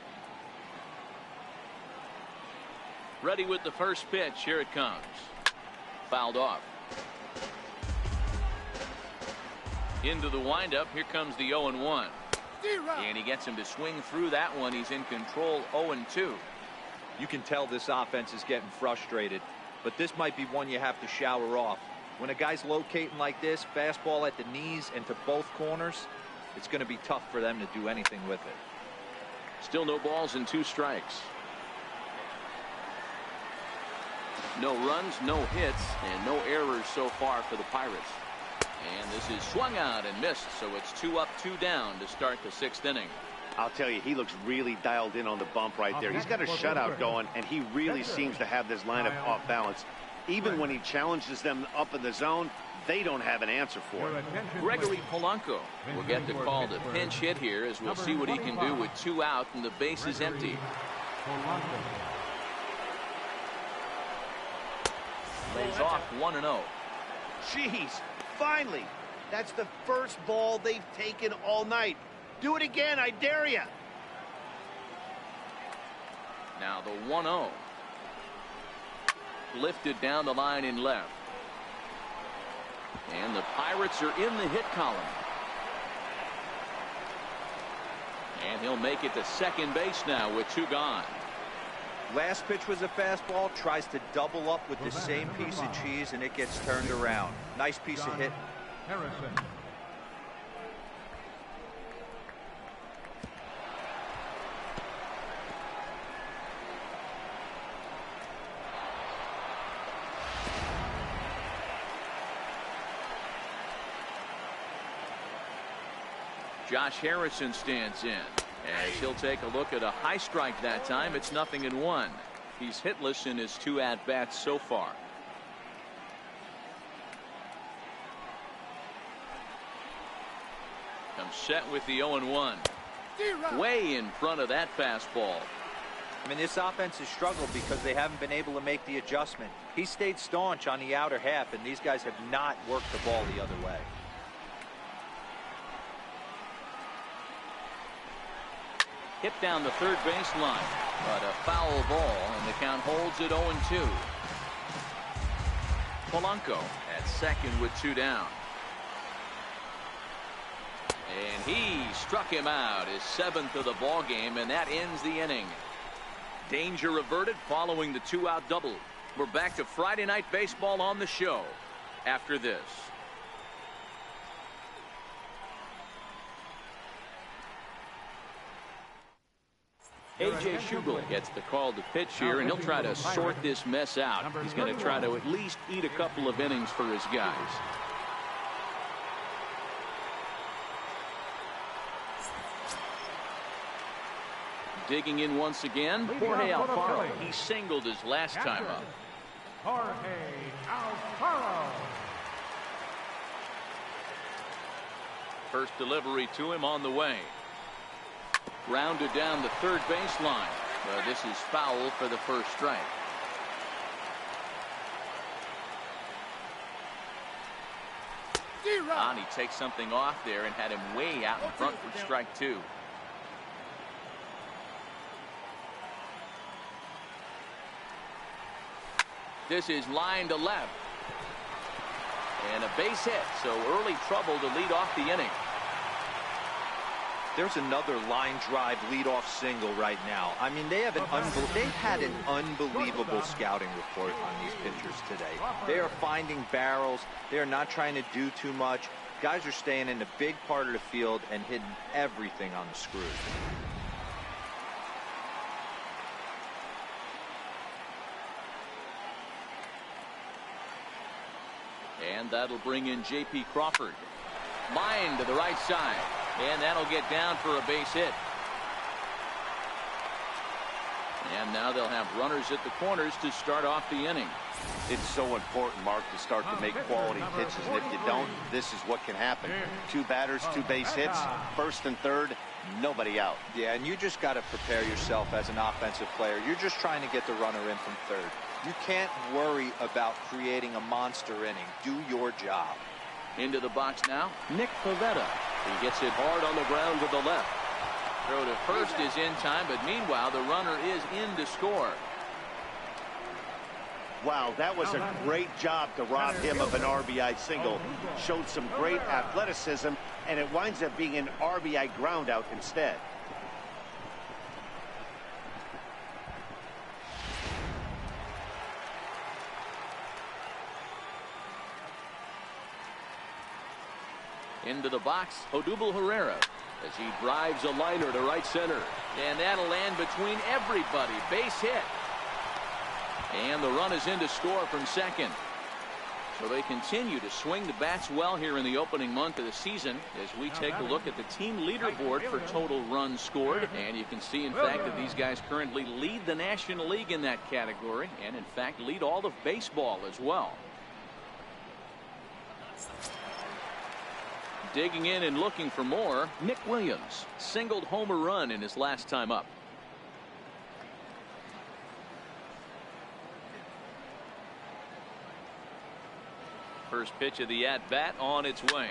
Ready with the first pitch. Here it comes. Fouled off. Into the windup. Here comes the 0-1. And he gets him to swing through that one. He's in control. 0-2. You can tell this offense is getting frustrated, but this might be one you have to shower off. When a guy's locating like this, fastball at the knees and to both corners, it's going to be tough for them to do anything with it. Still no balls and 2 strikes. No runs, no hits, and no errors so far for the Pirates. And this is swung out and missed, so it's 2 up, 2 down to start the 6th inning. I'll tell you, he looks really dialed in on the bump right there. He's got a shutout going, and he really seems to have this lineup off balance. Even when he challenges them up in the zone, they don't have an answer for it. Gregory Polanco will get the call to pinch hit here, as we'll see what he can do with 2 out and the base is empty. Lays off 1-0. Jeez, finally. That's the first ball they've taken all night. Do it again, I dare you. Now the 1-0. Lifted down the line in left. And the Pirates are in the hit column. And he'll make it to second base now with 2 gone. Last pitch was a fastball, tries to double up with the same piece of cheese, and it gets turned around. Nice piece of hit. Harrison. Josh Harrison stands in as he'll take a look at a high strike that time. It's 0-1. He's hitless in his 2 at-bats so far. Comes set with the 0-1. Way in front of that fastball. I mean, this offense has struggled because they haven't been able to make the adjustment. He stayed staunch on the outer half, and these guys have not worked the ball the other way. Hit down the third base line, but a foul ball, and the count holds at 0-2. Polanco at second with 2 down. And he struck him out, his 7th of the ball game, and that ends the inning. Danger averted following the 2-out double. We're back to Friday Night Baseball on the show after this. A.J. Schugel gets the call to pitch here, and he'll try to sort this mess out. He's going to try to at least eat a couple of innings for his guys. Digging in once again, Jorge Alfaro. He singled his last time up. Jorge Alfaro. First delivery to him on the way. Grounded down the third baseline. This is foul for the first strike. And he takes something off there and had him way out in front for strike 2. This is line to left. And a base hit, so early trouble to lead off the inning. There's another line drive leadoff single right now. I mean, they've had an unbelievable scouting report on these pitchers today. They are finding barrels. They are not trying to do too much. Guys are staying in the big part of the field and hitting everything on the screws. And that'll bring in J.P. Crawford. Line to the right side. And that'll get down for a base hit. And now they'll have runners at the corners to start off the inning. It's so important, Mark, to start to make quality pitches. And if you don't, this is what can happen. 2 batters, 2 base hits, first and third, nobody out. Yeah, and you just got to prepare yourself as an offensive player. You're just trying to get the runner in from third. You can't worry about creating a monster inning. Do your job. Into the box now, Nick Pivetta. He gets it hard on the ground with the left. Throw to first is in time, but meanwhile the runner is in to score. Wow, that was a great job to rob him of an RBI single. Showed some great athleticism, and it winds up being an RBI groundout instead. Into the box, Odubel Herrera, as he drives a liner to right center. And that'll land between everybody. Base hit. And the run is in to score from second. So they continue to swing the bats well here in the opening month of the season as we take a look at the team leaderboard for total runs scored. And you can see, in fact, that these guys currently lead the National League in that category and, in fact, lead all of baseball as well. Digging in and looking for more, Nick Williams singled home a run in his last time up. First pitch of the at-bat on its way.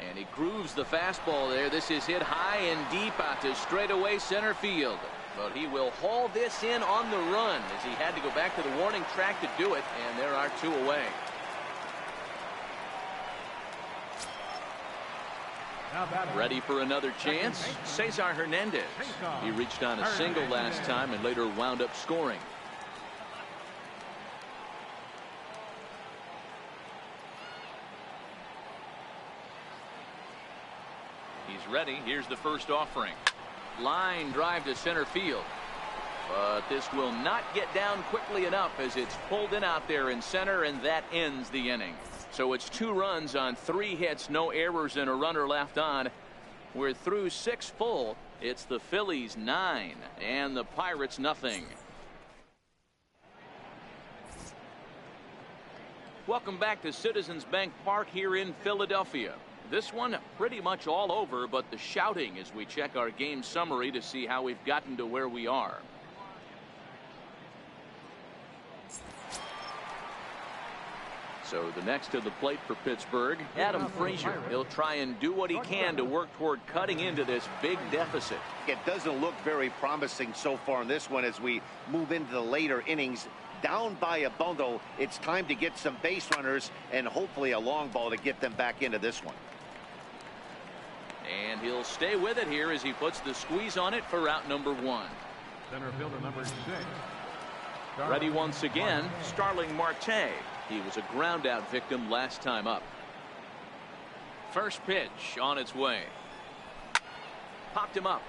And he grooves the fastball there. This is hit high and deep out to straightaway center field. But he will haul this in on the run as he had to go back to the warning track to do it. And there are two away. Ready for another chance? Cesar Hernandez. He reached on a single last time and later wound up scoring. He's ready. Here's the first offering. Line drive to center field. But this will not get down quickly enough as it's pulled in out there in center, and that ends the inning. So it's 2 runs on 3 hits, no errors, and a runner left on. We're through 6 full. It's the Phillies 9 and the Pirates nothing. Welcome back to Citizens Bank Park here in Philadelphia. This one pretty much all over, but the shouting as we check our game summary to see how we've gotten to where we are. So the next to the plate for Pittsburgh, Adam Frazier. He'll try and do what he can to work toward cutting into this big deficit. It doesn't look very promising so far in this one as we move into the later innings. Down by a bundle, it's time to get some base runners and hopefully a long ball to get them back into this one. And he'll stay with it here as he puts the squeeze on it for route number 1. Center fielder number 6. Ready once again, Starling Marte. He was a ground out victim last time up. First pitch on its way. Popped him up.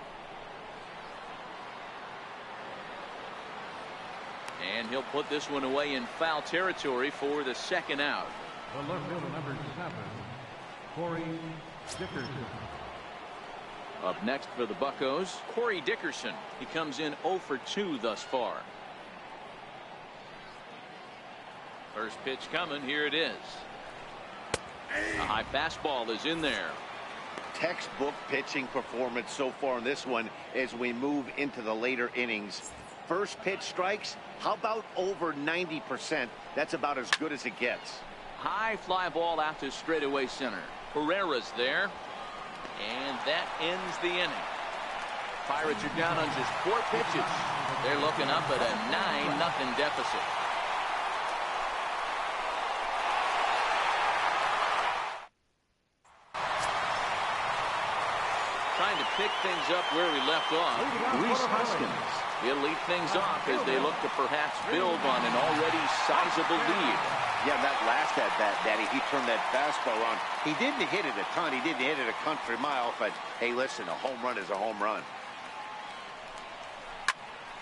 And he'll put this one away in foul territory for the second out. The left fielder number 7, Corey Dickerson. Up next for the Buccos, Corey Dickerson. He comes in 0 for 2 thus far. First pitch coming. Here it is. A high fastball is in there. Textbook pitching performance so far in this one as we move into the later innings. First pitch strikes. How about over 90%? That's about as good as it gets. High fly ball out to straightaway center. Herrera's there. And that ends the inning. Pirates are down on just 4 pitches. They're looking up at a 9-0 deficit. Trying to pick things up where we left off. Reese Hoskins. He'll lead things off as they look to perhaps build on an already sizable lead. Yeah, that last at-bat, Daddy, he turned that fastball on. He didn't hit it a ton. He didn't hit it a country mile, but hey, listen, a home run is a home run.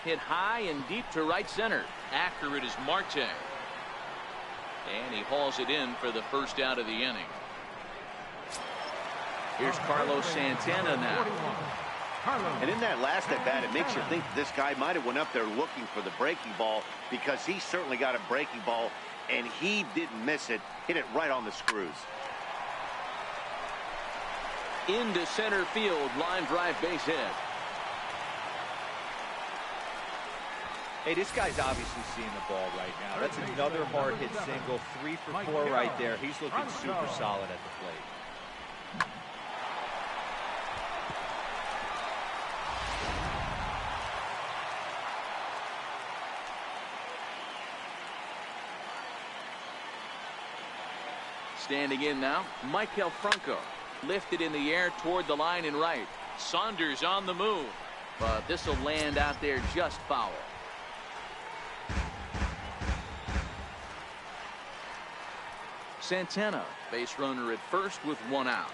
Hit high and deep to right center. After it is Marte. And he hauls it in for the first out of the inning. Here's Carlos Santana now. And in that last at-bat, it makes you think this guy might have went up there looking for the breaking ball, because he certainly got a breaking ball, and he didn't miss it. Hit it right on the screws. Into center field, line drive, base hit. Hey, this guy's obviously seeing the ball right now. That's another hard hit single. 3 for 4 right there. He's looking super solid at the plate. Standing in now, Michael Franco. Lifted in the air toward the line and right. Saunders on the move. But this will land out there just foul. Santana, base runner at first with one out.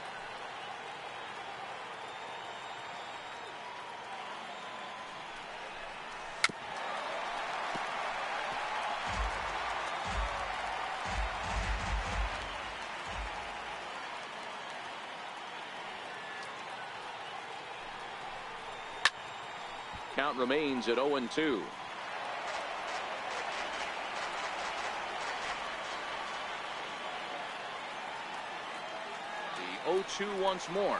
Count remains at 0-2. The 0-2 once more.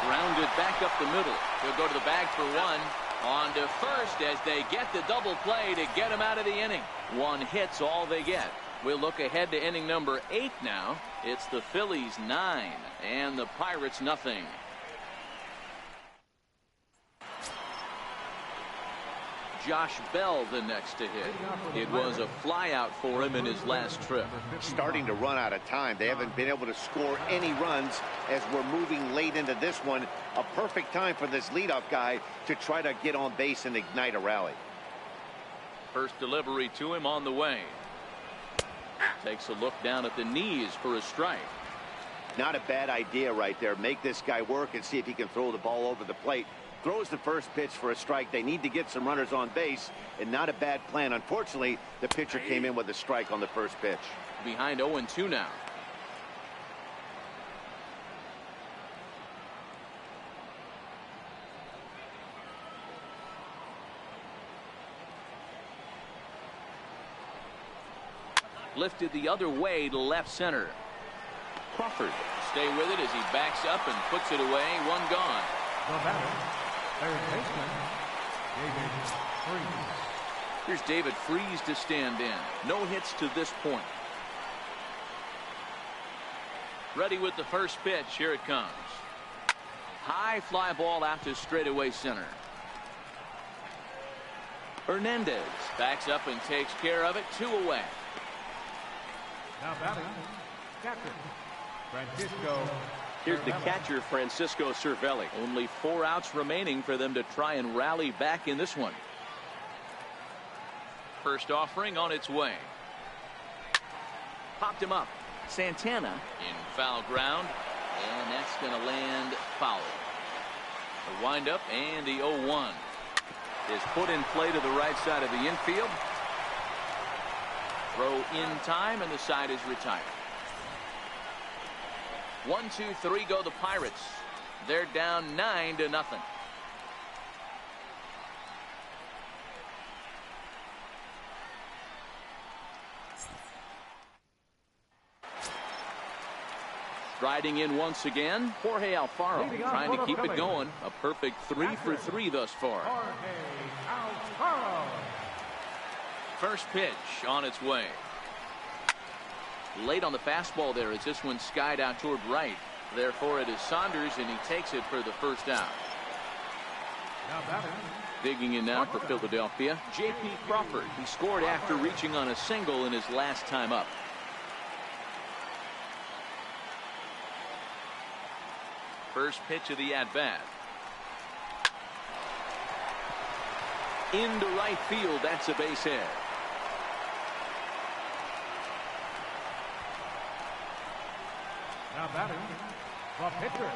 Grounded back up the middle. He'll go to the bag for one. On to first as they get the double play to get him out of the inning. One hit's all they get. We'll look ahead to inning number 8 now. It's the Phillies 9 and the Pirates nothing. Josh Bell the next to hit. It was a flyout for him in his last trip. Starting to run out of time. They haven't been able to score any runs as we're moving late into this one. A perfect time for this leadoff guy to try to get on base and ignite a rally. First delivery to him on the way. Takes a look down at the knees for a strike. Not a bad idea right there. Make this guy work and see if he can throw the ball over the plate. Throws the first pitch for a strike. They need to get some runners on base, and not a bad plan. Unfortunately, the pitcher came in with a strike on the first pitch. Behind 0-2 now. Lifted the other way to left center. Crawford stay with it as he backs up and puts it away. One gone. The batter, third baseman, David Freese. Here's David Freese to stand in. No hits to this point. Ready with the first pitch. Here it comes. High fly ball out to straightaway center. Hernandez backs up and takes care of it. 2 away. Now batting, catcher, Francisco. Here's the catcher, Francisco Cervelli. Only 4 outs remaining for them to try and rally back in this one. First offering on its way. Popped him up. Santana in foul ground, and that's going to land foul. The windup and the 0-1 is put in play to the right side of the infield. Throw in time, and the side is retired. 1, 2, 3 go the Pirates. They're down 9-0. Striding in once again, Jorge Alfaro trying to keep it going. A perfect 3 for 3 thus far. First pitch on its way. Late on the fastball there as this one skied out toward right. Therefore it is Saunders, and he takes it for the first out. Digging in now for Philadelphia, J.P. Crawford. He scored after reaching on a single in his last time up. First pitch of the at-bat. Into right field. That's a base hit. Now batting, the pitcher.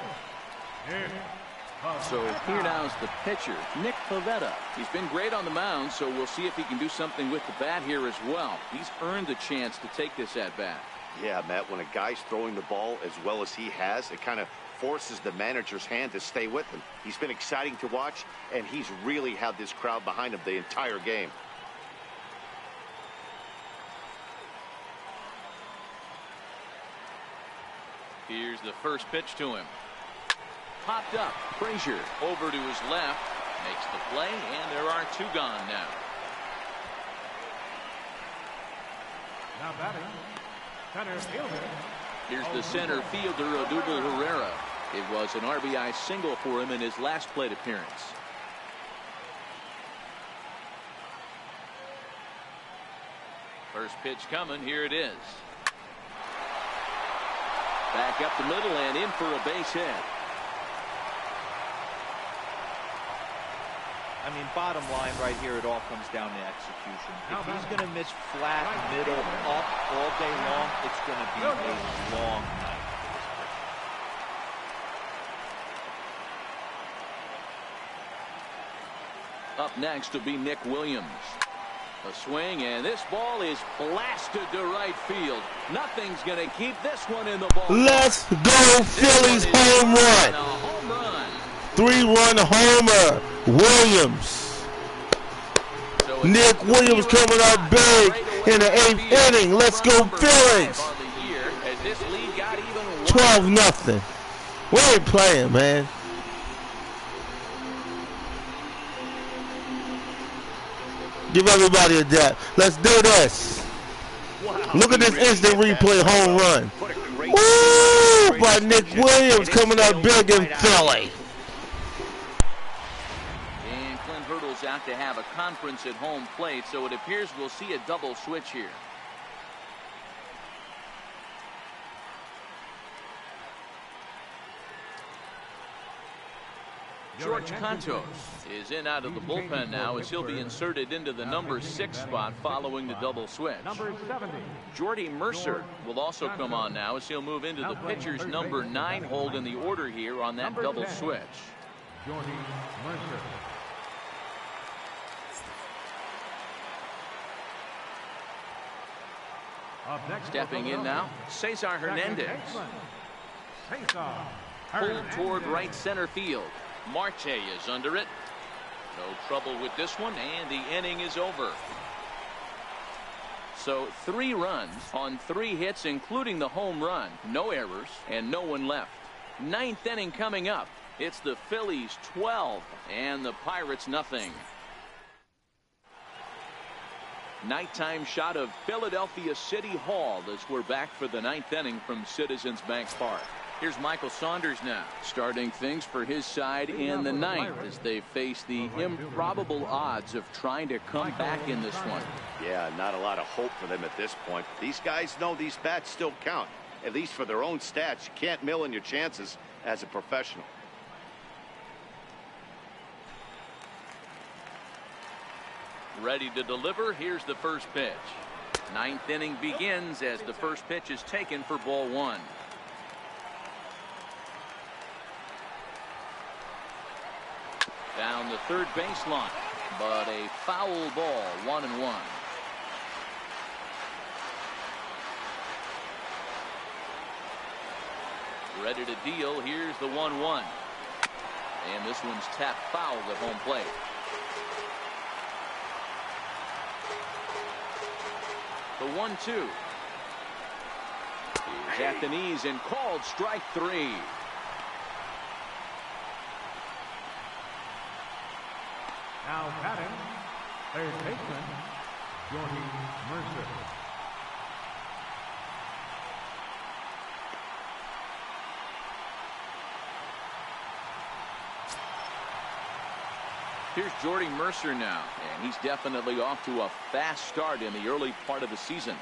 So here now is the pitcher, Nick Pivetta. He's been great on the mound, so we'll see if he can do something with the bat here as well. He's earned the chance to take this at-bat. Yeah, Matt, when a guy's throwing the ball as well as he has, it kind of forces the manager's hand to stay with him. He's been exciting to watch, and he's really had this crowd behind him the entire game. Here's the first pitch to him. Popped up. Frazier over to his left. Makes the play, and there are 2 gone now. Now batting, center fielder. Here's the center fielder, Odubel Herrera. It was an RBI single for him in his last plate appearance. First pitch coming. Here it is. Back up the middle and in for a base hit. I mean, bottom line right here, it all comes down to execution. If he's going to miss flat, middle, up all day long, it's going to be a long night. Up next will be Nick Williams. A swing, and this ball is blasted to right field. Nothing's going to keep this one in the ball. Let's go Phillies home run. A home run. 3-run homer. Williams. So Nick Williams coming up big in the 8th inning. Let's go Phillies. 12-0. We ain't playing, man. Give everybody a dap. Let's do this. Wow. Look at this instant replay home run. Woo! By Nick Williams coming up big in Philly. And Clint Hurdle's out to have a conference at home plate, so it appears we'll see a double switch here. George Contos is in out of the bullpen now as he'll be inserted into the number 6 spot following the double switch. Number 70. Jordy Mercer will also come on now as he'll move into the pitcher's number 9 hold in the order here on that double switch. Jordy Mercer. Up next, Stepping in now, Cesar Hernandez. Cesar Pulled toward right center field. Marte is under it. No trouble with this one, and the inning is over. So 3 runs on 3 hits, including the home run. No errors and no one left. 9th inning coming up. It's the Phillies 12 and the Pirates nothing. Nighttime shot of Philadelphia City Hall as we're back for the 9th inning from Citizens Bank Park. Here's Michael Saunders now, starting things for his side in the 9th as they face the improbable odds of trying to come back in this one. Yeah, not a lot of hope for them at this point. These guys know these bats still count, at least for their own stats. You can't mill in your chances as a professional. Ready to deliver. Here's the first pitch. 9th inning begins as the first pitch is taken for ball 1. Down the third baseline, but a foul ball, 1-1. Ready to deal. Here's the 1-1. And this one's tapped foul at home plate. The 1-2 is at the knees and called strike 3. Now batting, third baseman, Jordy Mercer. Here's Jordy Mercer now, and he's definitely off to a fast start in the early part of the season.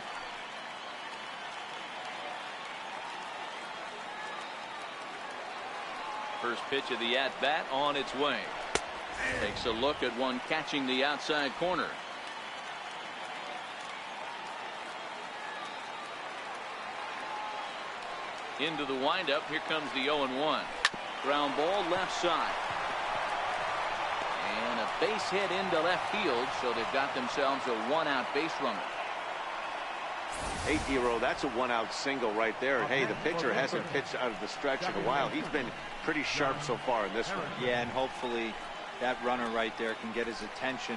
First pitch of the at-bat on its way. Takes a look at one catching the outside corner. Into the windup. Here comes the 0-1. Ground ball left side. And a base hit into left field, so they've got themselves a 1-out base runner. Hey, D-Row, that's a 1-out single right there. Hey, the pitcher hasn't pitched out of the stretch in a while. He's been pretty sharp so far in this one. Yeah, and hopefully that runner right there can get his attention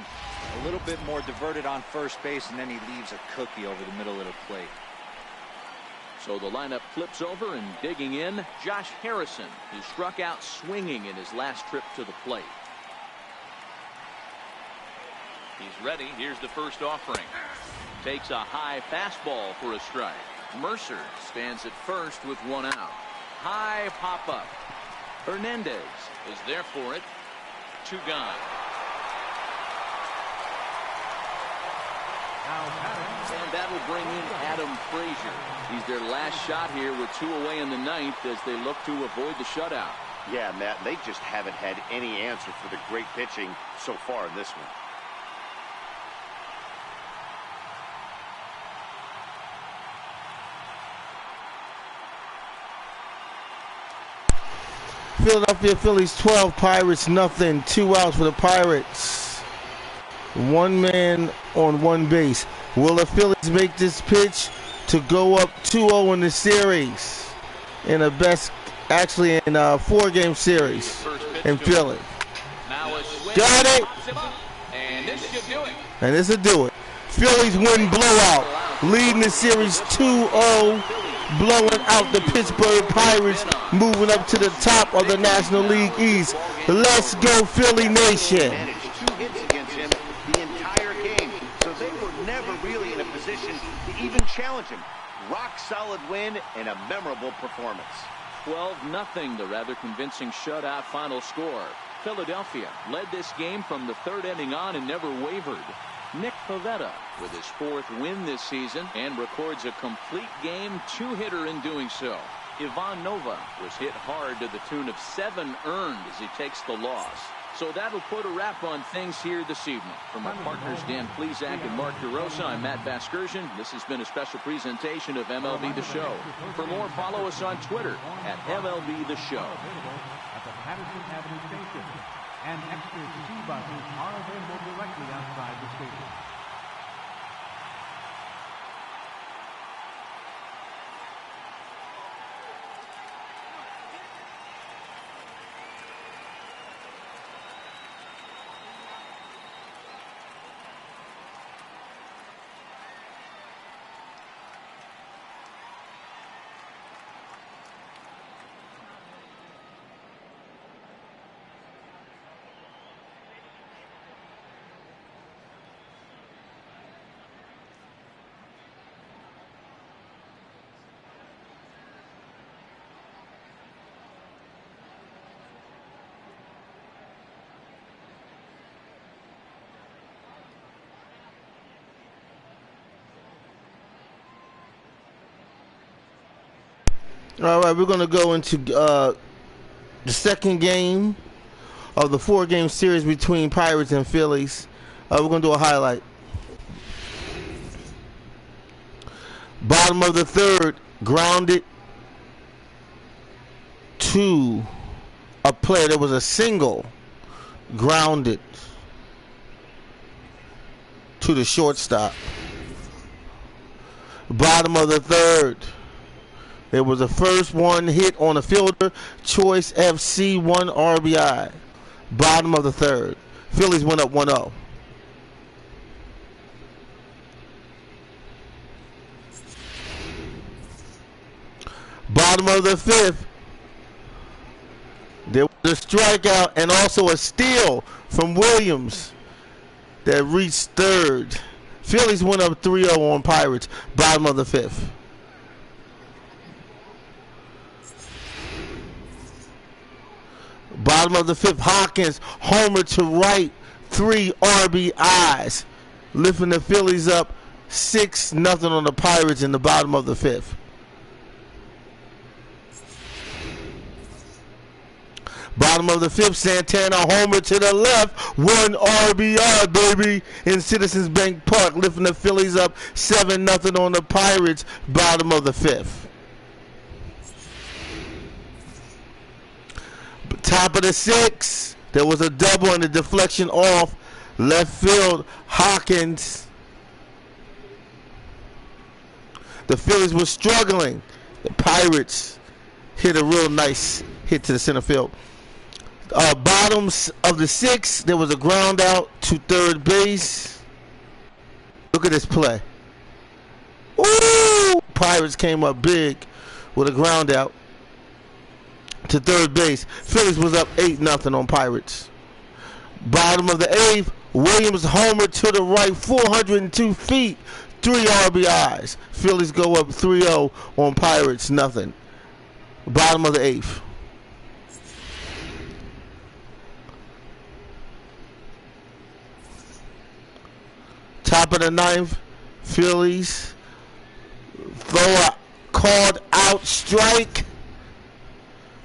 a little bit more diverted on first base, and then he leaves a cookie over the middle of the plate. So the lineup flips over, and digging in, Josh Harrison, who struck out swinging in his last trip to the plate. He's ready. Here's the first offering. Takes a high fastball for a strike. Mercer stands at first with 1 out. High pop up. Hernandez is there for it. 2 gone. And that will bring in Adam Frazier. He's their last shot here with 2 away in the ninth as they look to avoid the shutout. Yeah, Matt, they just haven't had any answer for the great pitching so far in this one. Philadelphia Phillies 12, Pirates nothing. 2 outs for the Pirates. 1 man on 1 base. Will the Phillies make this pitch to go up 2-0 in the series? In a best, actually in a 4-game series in Philly. Got it. And this should do it. And this will do it. Phillies win blowout, leading the series 2-0. Blowing out the Pittsburgh Pirates, moving up to the top of the National League East. Let's go, Philly Nation. Managed 2 hits against him the entire game, so they were never really in a position to even challenge him. Rock solid win and a memorable performance. 12-0, the rather convincing shutout final score. Philadelphia led this game from the 3rd inning on and never wavered. Nick Pivetta with his 4th win this season and records a complete game 2-hitter in doing so. Ivan Nova was hit hard to the tune of 7 earned as he takes the loss. So that'll put a wrap on things here this evening. From our partners Dan Plesac and Mark DeRosa, I'm Matt Vasgersian. This has been a special presentation of MLB The Show. For more, follow us on Twitter at MLB The Show. At the Patterson Avenue Station. And extra C buses are available directly outside the station. All right, we're going to go into the second game of the 4-game series between Pirates and Phillies. We're going to do a highlight. Bottom of the 3rd, grounded to a player. There was a single grounded to the shortstop. Bottom of the 3rd. It was the first 1 hit on a fielder. Choice FC 1 RBI. Bottom of the 3rd. Phillies went up 1-0. Bottom of the 5th. There was a strikeout and also a steal from Williams that reached 3rd. Phillies went up 3-0 on Pirates. Bottom of the 5th. Bottom of the 5th, Hawkins, homer to right, 3 RBIs, lifting the Phillies up 6-0 on the Pirates in the bottom of the 5th. Bottom of the 5th, Santana, homer to the left, 1 RBI, baby, in Citizens Bank Park, lifting the Phillies up 7-0 on the Pirates, bottom of the 5th. Top of the 6th, there was a double and a deflection off left field. Hawkins. The Phillies were struggling. The Pirates hit a real nice hit to the center field. Bottoms of the 6th, there was a ground out to 3rd base. Look at this play. Ooh! Pirates came up big with a ground out to 3rd base. Phillies was up 8-0 on Pirates. Bottom of the 8th, Williams homer to the right, 402 feet, 3 RBIs. Phillies go up 3-0 on Pirates, nothing. Bottom of the 8th. Top of the 9th, Phillies throw a called out strike.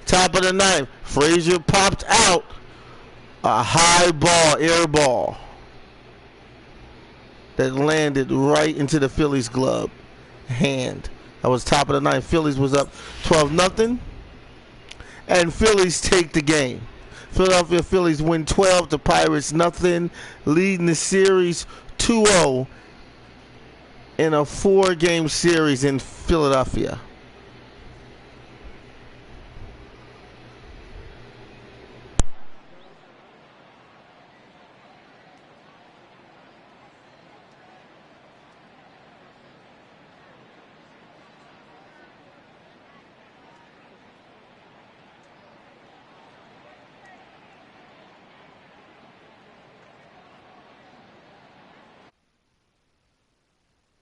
Top of the ninth. Frazier popped out. A high ball, air ball, that landed right into the Phillies glove hand. That was top of the ninth. Phillies was up 12-0. And Phillies take the game. Philadelphia Phillies win 12 to Pirates nothing, leading the series 2-0 in a 4-game series in Philadelphia.